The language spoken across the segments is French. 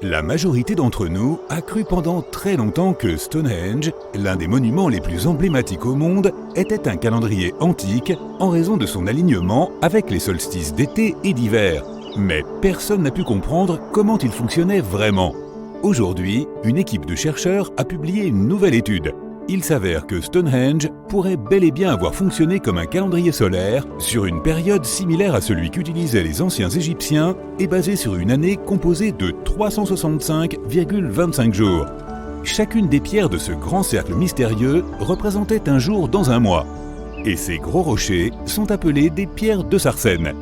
La majorité d'entre nous a cru pendant très longtemps que Stonehenge, l'un des monuments les plus emblématiques au monde, était un calendrier antique en raison de son alignement avec les solstices d'été et d'hiver. Mais personne n'a pu comprendre comment il fonctionnait vraiment. Aujourd'hui, une équipe de chercheurs a publié une nouvelle étude. Il s'avère que Stonehenge pourrait bel et bien avoir fonctionné comme un calendrier solaire sur une période similaire à celui qu'utilisaient les anciens Égyptiens et basé sur une année composée de 365,25 jours. Chacune des pierres de ce grand cercle mystérieux représentait un jour dans un mois. Et ces gros rochers sont appelés des pierres de Sarsène.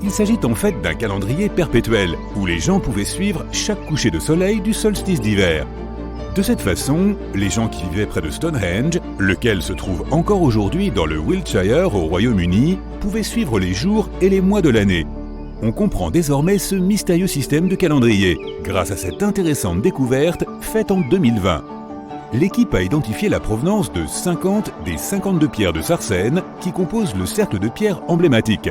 Il s'agit en fait d'un calendrier perpétuel où les gens pouvaient suivre chaque coucher de soleil du solstice d'hiver. De cette façon, les gens qui vivaient près de Stonehenge, lequel se trouve encore aujourd'hui dans le Wiltshire au Royaume-Uni, pouvaient suivre les jours et les mois de l'année. On comprend désormais ce mystérieux système de calendrier grâce à cette intéressante découverte faite en 2020. L'équipe a identifié la provenance de 50 des 52 pierres de Sarsène qui composent le cercle de pierres emblématique.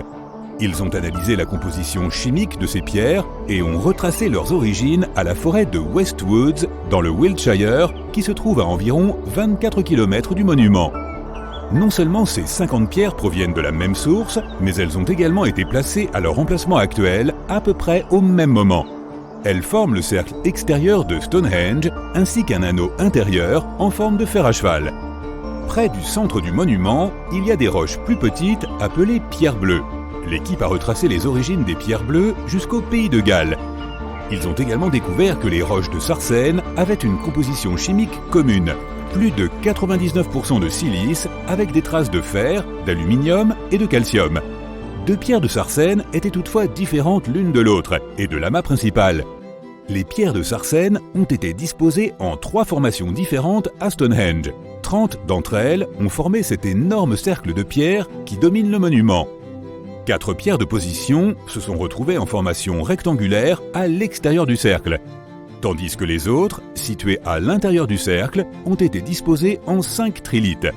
Ils ont analysé la composition chimique de ces pierres et ont retracé leurs origines à la forêt de Westwoods, dans le Wiltshire, qui se trouve à environ 24 km du monument. Non seulement ces 50 pierres proviennent de la même source, mais elles ont également été placées à leur emplacement actuel à peu près au même moment. Elles forment le cercle extérieur de Stonehenge, ainsi qu'un anneau intérieur en forme de fer à cheval. Près du centre du monument, il y a des roches plus petites appelées pierres bleues. L'équipe a retracé les origines des pierres bleues jusqu'au pays de Galles. Ils ont également découvert que les roches de Sarsène avaient une composition chimique commune. Plus de 99% de silice avec des traces de fer, d'aluminium et de calcium. Deux pierres de Sarsène étaient toutefois différentes l'une de l'autre et de l'amas principal. Les pierres de Sarsène ont été disposées en 3 formations différentes à Stonehenge. 30 d'entre elles ont formé cet énorme cercle de pierres qui domine le monument. 4 pierres de position se sont retrouvées en formation rectangulaire à l'extérieur du cercle, tandis que les autres, situées à l'intérieur du cercle, ont été disposées en 5 trilithes.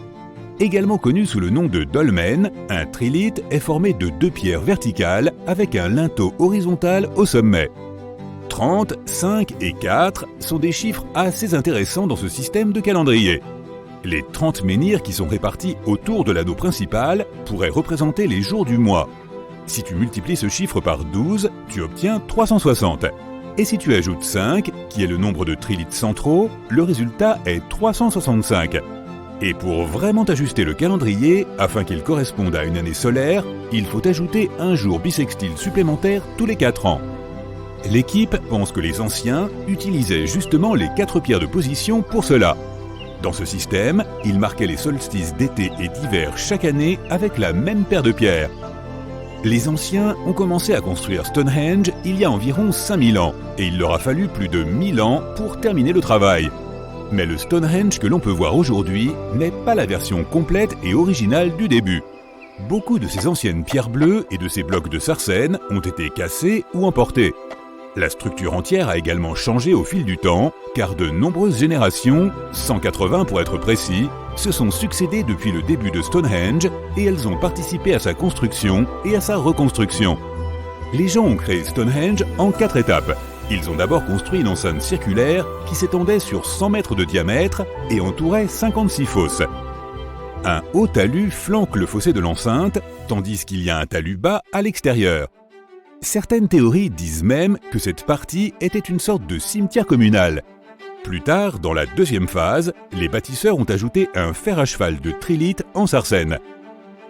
Également connu sous le nom de dolmen, un trilithe est formé de 2 pierres verticales avec un linteau horizontal au sommet. 30, 5 et 4 sont des chiffres assez intéressants dans ce système de calendrier. Les 30 menhirs qui sont répartis autour de l'anneau principal pourraient représenter les jours du mois. Si tu multiplies ce chiffre par 12, tu obtiens 360. Et si tu ajoutes 5, qui est le nombre de trilithes centraux, le résultat est 365. Et pour vraiment ajuster le calendrier, afin qu'il corresponde à une année solaire, il faut ajouter un jour bissextile supplémentaire tous les 4 ans. L'équipe pense que les anciens utilisaient justement les 4 pierres de position pour cela. Dans ce système, ils marquaient les solstices d'été et d'hiver chaque année avec la même paire de pierres. Les anciens ont commencé à construire Stonehenge il y a environ 5000 ans et il leur a fallu plus de 1000 ans pour terminer le travail. Mais le Stonehenge que l'on peut voir aujourd'hui n'est pas la version complète et originale du début. Beaucoup de ces anciennes pierres bleues et de ces blocs de Sarsène ont été cassés ou emportés. La structure entière a également changé au fil du temps, car de nombreuses générations, 180 pour être précis, se sont succédées depuis le début de Stonehenge et elles ont participé à sa construction et à sa reconstruction. Les gens ont créé Stonehenge en 4 étapes. Ils ont d'abord construit une enceinte circulaire qui s'étendait sur 100 mètres de diamètre et entourait 56 fosses. Un haut talus flanque le fossé de l'enceinte, tandis qu'il y a un talus bas à l'extérieur. Certaines théories disent même que cette partie était une sorte de cimetière communal. Plus tard, dans la deuxième phase, les bâtisseurs ont ajouté un fer à cheval de trilithes en Sarsène.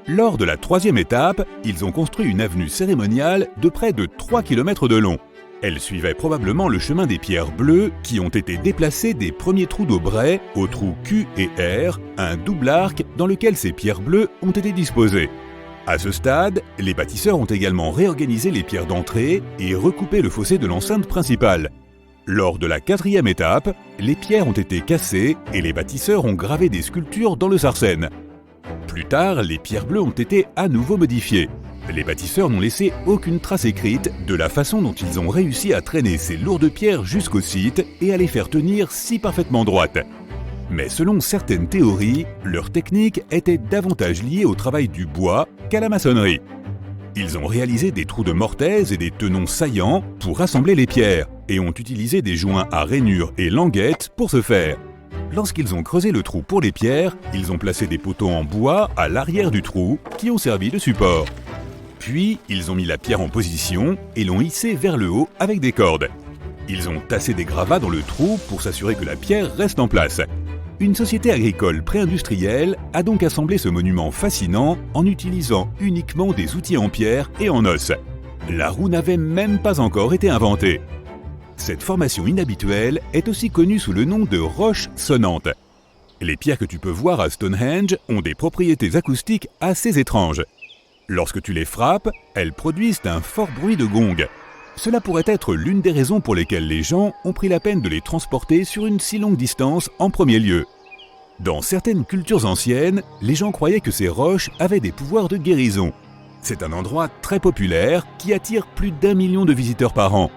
Lors de la 3e étape, ils ont construit une avenue cérémoniale de près de 3 km de long. Elle suivait probablement le chemin des pierres bleues qui ont été déplacées des premiers trous d'Aubraie aux trous Q et R, un double arc dans lequel ces pierres bleues ont été disposées. À ce stade, les bâtisseurs ont également réorganisé les pierres d'entrée et recoupé le fossé de l'enceinte principale. Lors de la 4e étape, les pierres ont été cassées et les bâtisseurs ont gravé des sculptures dans le Sarsène. Plus tard, les pierres bleues ont été à nouveau modifiées. Les bâtisseurs n'ont laissé aucune trace écrite de la façon dont ils ont réussi à traîner ces lourdes pierres jusqu'au site et à les faire tenir si parfaitement droites. Mais selon certaines théories, leur technique était davantage liée au travail du bois qu'à la maçonnerie. Ils ont réalisé des trous de mortaise et des tenons saillants pour rassembler les pierres et ont utilisé des joints à rainures et languettes pour ce faire. Lorsqu'ils ont creusé le trou pour les pierres, ils ont placé des poteaux en bois à l'arrière du trou qui ont servi de support. Puis, ils ont mis la pierre en position et l'ont hissée vers le haut avec des cordes. Ils ont tassé des gravats dans le trou pour s'assurer que la pierre reste en place. Une société agricole pré-industrielle a donc assemblé ce monument fascinant en utilisant uniquement des outils en pierre et en os. La roue n'avait même pas encore été inventée. Cette formation inhabituelle est aussi connue sous le nom de roche sonnante. Les pierres que tu peux voir à Stonehenge ont des propriétés acoustiques assez étranges. Lorsque tu les frappes, elles produisent un fort bruit de gong. Cela pourrait être l'une des raisons pour lesquelles les gens ont pris la peine de les transporter sur une si longue distance en premier lieu. Dans certaines cultures anciennes, les gens croyaient que ces roches avaient des pouvoirs de guérison. C'est un endroit très populaire qui attire plus d'1 million de visiteurs par an.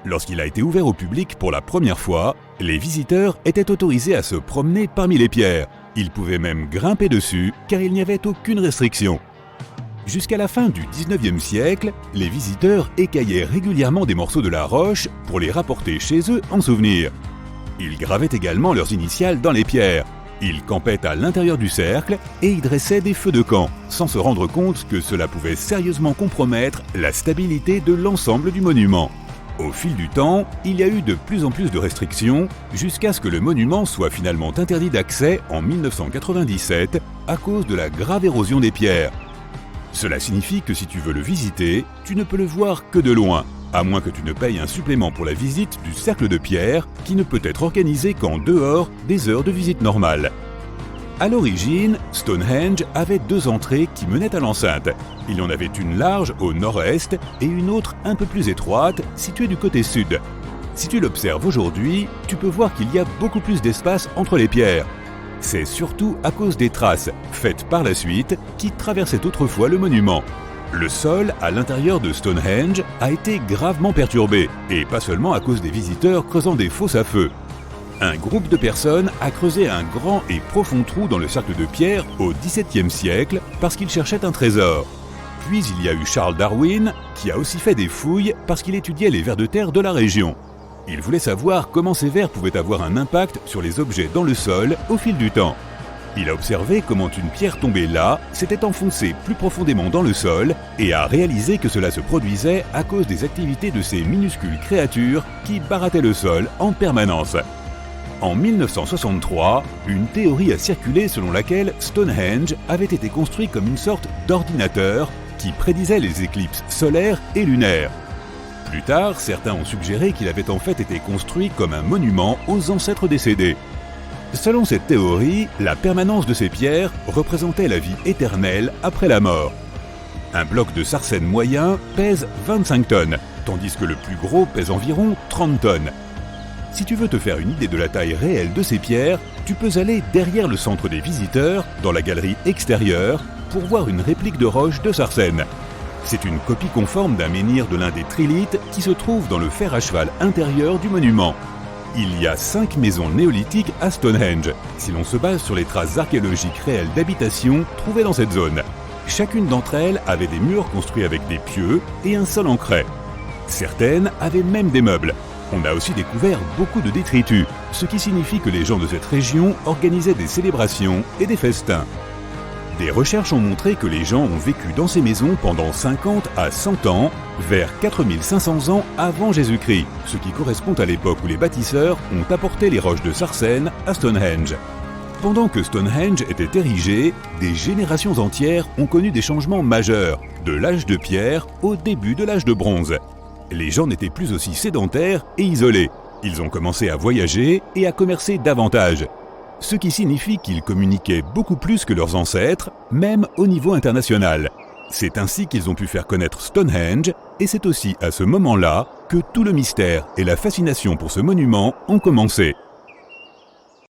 Lorsqu'il a été ouvert au public pour la première fois, les visiteurs étaient autorisés à se promener parmi les pierres. Ils pouvaient même grimper dessus car il n'y avait aucune restriction. Jusqu'à la fin du 19e siècle, les visiteurs écaillaient régulièrement des morceaux de la roche pour les rapporter chez eux en souvenir. Ils gravaient également leurs initiales dans les pierres. Ils campaient à l'intérieur du cercle et y dressaient des feux de camp, sans se rendre compte que cela pouvait sérieusement compromettre la stabilité de l'ensemble du monument. Au fil du temps, il y a eu de plus en plus de restrictions, jusqu'à ce que le monument soit finalement interdit d'accès en 1997 à cause de la grave érosion des pierres. Cela signifie que si tu veux le visiter, tu ne peux le voir que de loin, à moins que tu ne payes un supplément pour la visite du cercle de pierre qui ne peut être organisé qu'en dehors des heures de visite normales. À l'origine, Stonehenge avait 2 entrées qui menaient à l'enceinte. Il y en avait une large au nord-est et une autre un peu plus étroite située du côté sud. Si tu l'observes aujourd'hui, tu peux voir qu'il y a beaucoup plus d'espace entre les pierres. C'est surtout à cause des traces, faites par la suite, qui traversaient autrefois le monument. Le sol à l'intérieur de Stonehenge a été gravement perturbé, et pas seulement à cause des visiteurs creusant des fosses à feu. Un groupe de personnes a creusé un grand et profond trou dans le cercle de pierre au XVIIe siècle parce qu'ils cherchaient un trésor. Puis il y a eu Charles Darwin qui a aussi fait des fouilles parce qu'il étudiait les vers de terre de la région. Il voulait savoir comment ces vers pouvaient avoir un impact sur les objets dans le sol au fil du temps. Il a observé comment une pierre tombée là s'était enfoncée plus profondément dans le sol et a réalisé que cela se produisait à cause des activités de ces minuscules créatures qui barattaient le sol en permanence. En 1963, une théorie a circulé selon laquelle Stonehenge avait été construit comme une sorte d'ordinateur qui prédisait les éclipses solaires et lunaires. Plus tard, certains ont suggéré qu'il avait en fait été construit comme un monument aux ancêtres décédés. Selon cette théorie, la permanence de ces pierres représentait la vie éternelle après la mort. Un bloc de sarcène moyen pèse 25 tonnes, tandis que le plus gros pèse environ 30 tonnes. Si tu veux te faire une idée de la taille réelle de ces pierres, tu peux aller derrière le centre des visiteurs, dans la galerie extérieure, pour voir une réplique de roche de sarcène. C'est une copie conforme d'un menhir de l'un des trilithes qui se trouve dans le fer à cheval intérieur du monument. Il y a 5 maisons néolithiques à Stonehenge, si l'on se base sur les traces archéologiques réelles d'habitation trouvées dans cette zone. Chacune d'entre elles avait des murs construits avec des pieux et un sol en craie. Certaines avaient même des meubles. On a aussi découvert beaucoup de détritus, ce qui signifie que les gens de cette région organisaient des célébrations et des festins. Des recherches ont montré que les gens ont vécu dans ces maisons pendant 50 à 100 ans, vers 4500 ans avant Jésus-Christ, ce qui correspond à l'époque où les bâtisseurs ont apporté les roches de sarcène à Stonehenge. Pendant que Stonehenge était érigé, des générations entières ont connu des changements majeurs, de l'âge de pierre au début de l'âge de bronze. Les gens n'étaient plus aussi sédentaires et isolés. Ils ont commencé à voyager et à commercer davantage. Ce qui signifie qu'ils communiquaient beaucoup plus que leurs ancêtres, même au niveau international. C'est ainsi qu'ils ont pu faire connaître Stonehenge, et c'est aussi à ce moment-là que tout le mystère et la fascination pour ce monument ont commencé.